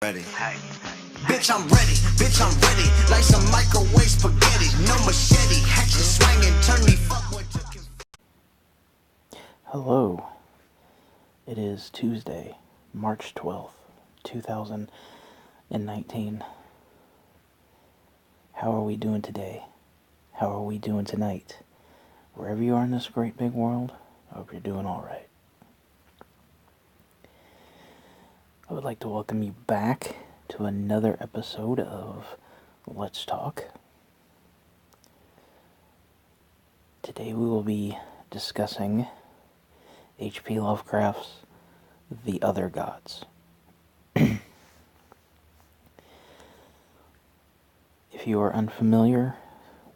Ready. Bitch, I'm ready. Bitch, I'm ready. Like some microwave spaghetti. No machete. Hatchet swinging. Turn me fuckboy to... Hello. It is Tuesday, March 12th, 2019. How are we doing today? How are we doing tonight? Wherever you are in this great big world, I hope you're doing alright. I would like to welcome you back to another episode of Let's Talk. Today we will be discussing H.P. Lovecraft's The Other Gods. If you are unfamiliar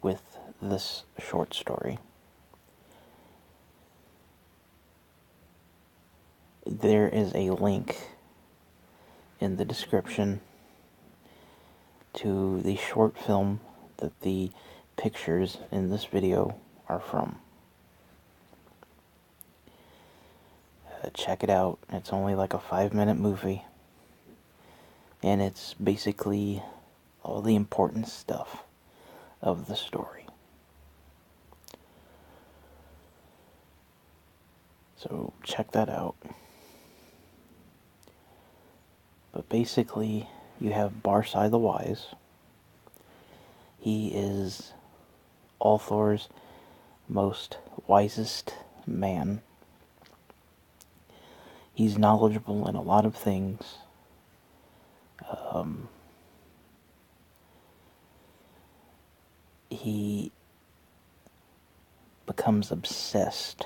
with this short story, there is a link in the description to the short film that the pictures in this video are from. Check it out. It's only like a 5-minute movie, and it's basically all the important stuff of the story. So check that out. But basically, you have Barsai the Wise. He is Ulthor's most wisest man. He's knowledgeable in a lot of things. He becomes obsessed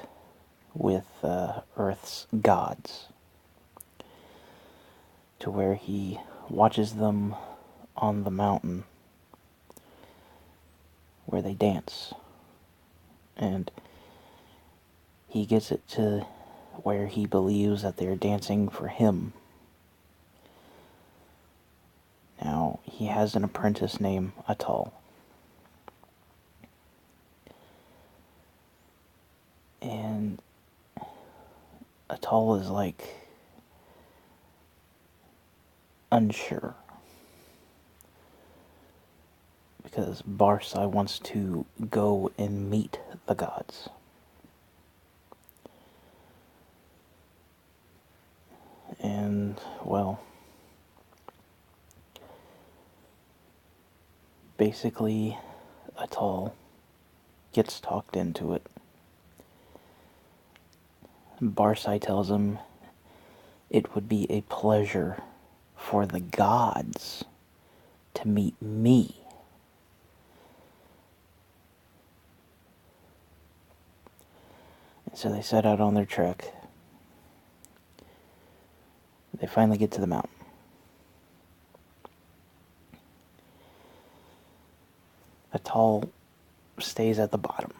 with Earth's gods, to where he watches them on the mountain where they dance, and he gets it to where he believes that they're dancing for him. Now, he has an apprentice named Atal, and Atal is like unsure, because Barsai wants to go and meet the gods. And, well, basically, Atal gets talked into it. Barsai tells him it would be a pleasure for the gods to meet me. And so they set out on their trek. They finally get to the mountain. Atal stays at the bottom.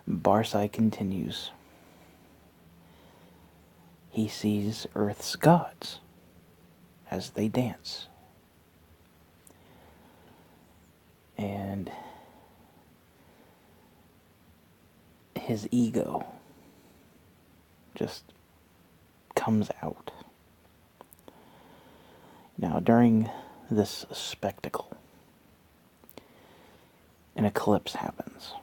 Barsai continues. He sees Earth's gods as they dance. And his ego just comes out. Now, during this spectacle, an eclipse happens.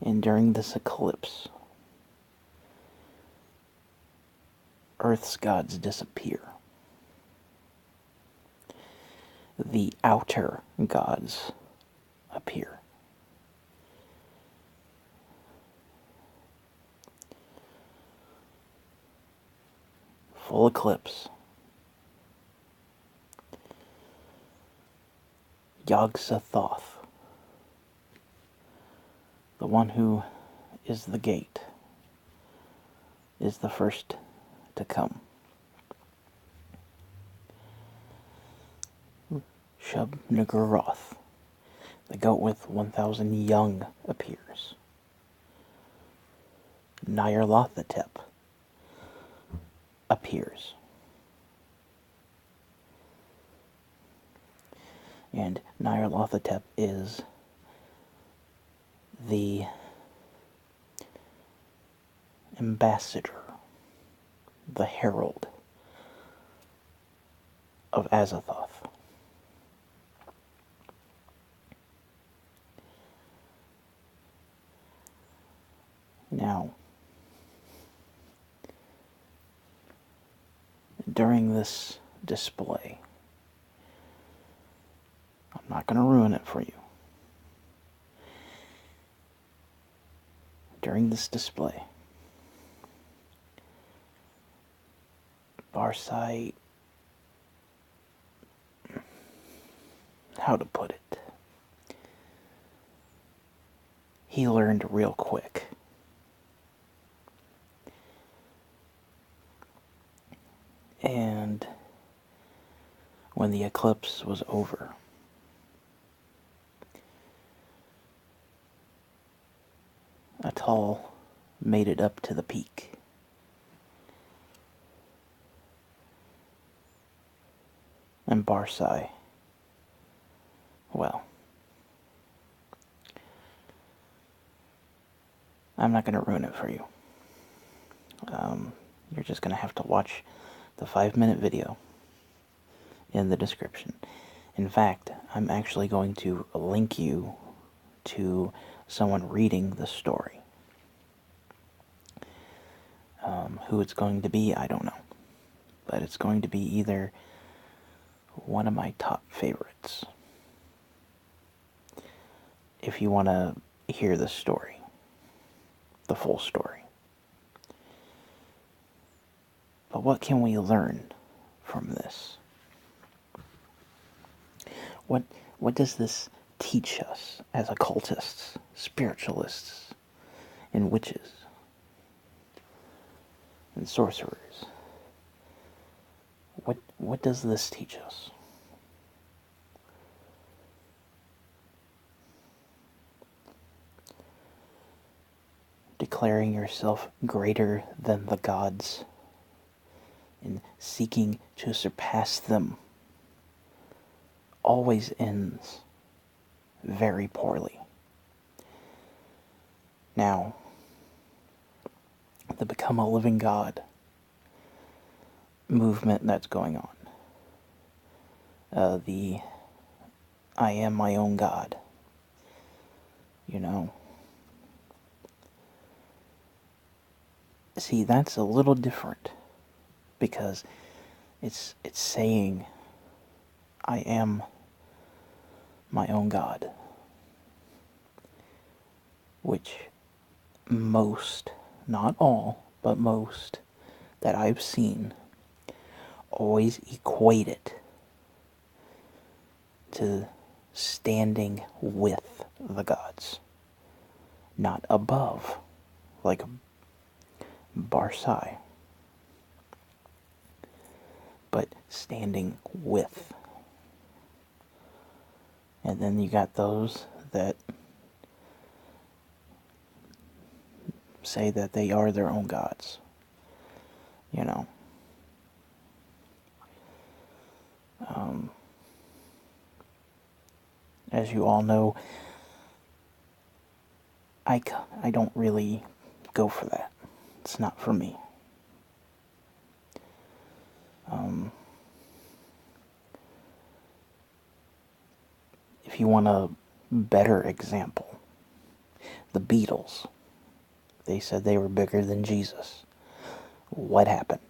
And during this eclipse, Earth's gods disappear. The outer gods appear. Full eclipse. Yog-Sothoth, the one who is the gate, is the first to come. Shub-Niggurath, the goat with 1,000 young, appears. Nyarlathotep appears. And Nyarlathotep is the ambassador, the herald of Azathoth. Now, during this display, I'm not going to ruin it for you. During this display, Barsai, how to put it, he learned real quick. And when the eclipse was over, Atal made it up to the peak. And Barsai, well, I'm not going to ruin it for you. You're just going to have to watch the 5-minute video in the description. In fact, I'm actually going to link you to someone reading the story. Who it's going to be, I don't know. But it's going to be either one of my top favorites. If you want to hear the story, the full story. But what can we learn from this? What does this teach us as occultists, spiritualists, and witches, and sorcerers? What does this teach us? Declaring yourself greater than the gods and seeking to surpass them always ends very poorly. Now, the Become a Living God movement that's going on, the I am my own God, you know. See, that's a little different, because it's saying I am my own God, which most, not all, but most that I've seen always equate it to standing with the gods, not above, like Barsai, but standing with. And then you got those that say that they are their own gods, you know. As you all know, I don't really go for that. It's not for me. If you want a better example, the Beatles, they said they were bigger than Jesus. What happened?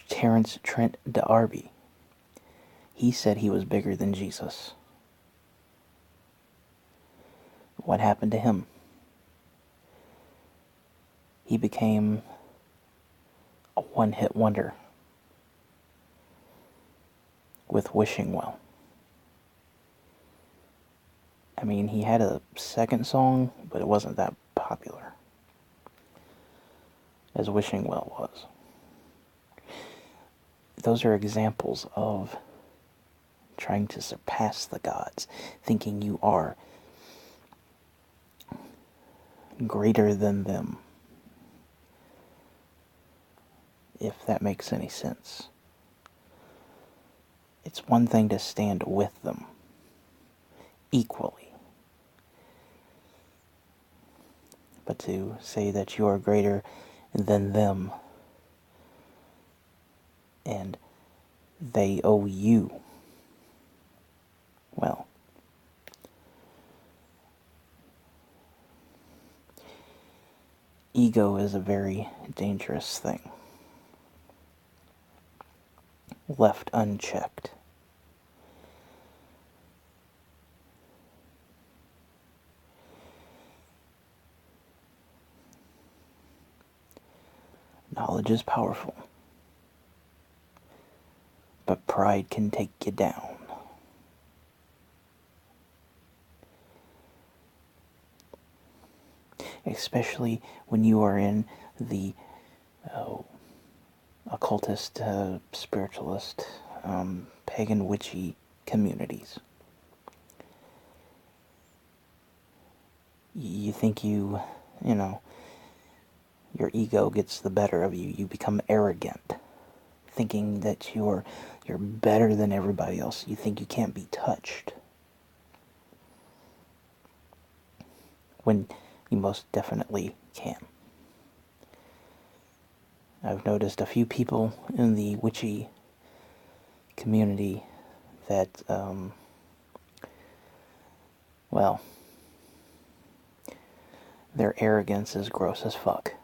Terence Trent D'Arby, he said he was bigger than Jesus. What happened to him? He became a one-hit wonder with Wishing Well. I mean, he had a second song, but it wasn't that popular as Wishing Well was. Those are examples of trying to surpass the gods, thinking you are greater than them, if that makes any sense. It's one thing to stand with them equally, but to say that you are greater than them and they owe you, well, ego is a very dangerous thing. Left unchecked. Knowledge is powerful, but pride can take you down. Especially when you are in the occultist, spiritualist, pagan, witchy communities. You think you know, your ego gets the better of you. You become arrogant, thinking that you're better than everybody else. You think you can't be touched, when you most definitely can. I've noticed a few people in the witchy community that, well, their arrogance is gross as fuck.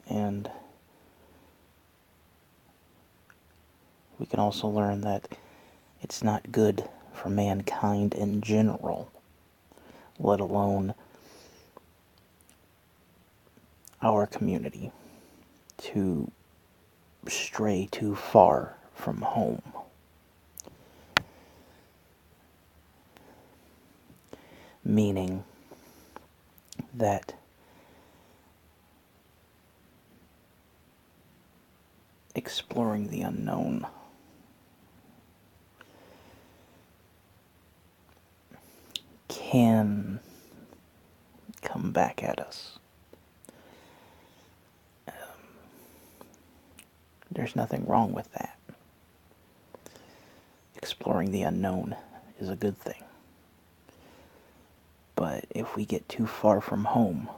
And we can also learn that it's not good for mankind in general, let alone our community, to stray too far from home. Meaning that exploring the unknown can come back at us. There's nothing wrong with that. Exploring the unknown is a good thing. But if we get too far from home,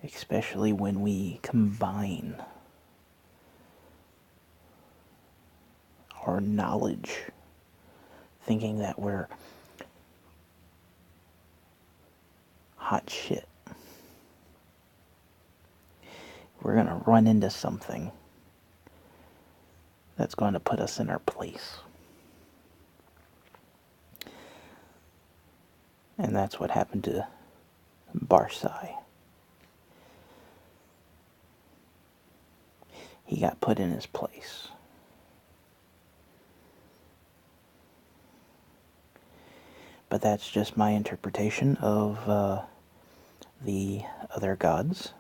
especially when we combine our knowledge, thinking that we're hot shit, we're going to run into something that's going to put us in our place. And that's what happened to Barsai. He got put in his place. But that's just my interpretation of the other gods.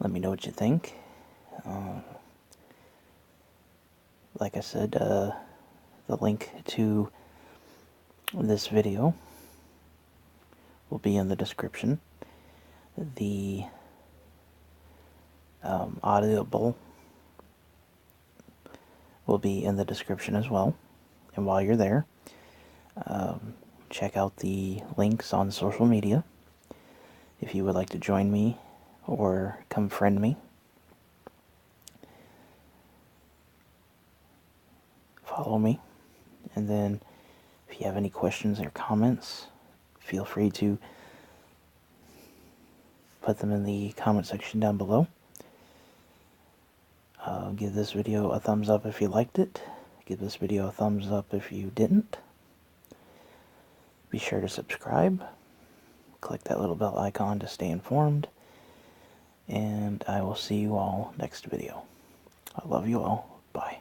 Let me know what you think. Like I said, the link to this video will be in the description. The Audible will be in the description as well. And while you're there, check out the links on social media if you would like to join me or come friend me. Follow me. And then if you have any questions or comments, feel free to put them in the comment section down below. Give this video a thumbs up if you liked it. Give this video a thumbs up if you didn't. Be sure to subscribe. Click that little bell icon to stay informed. And I will see you all next video. I love you all. Bye.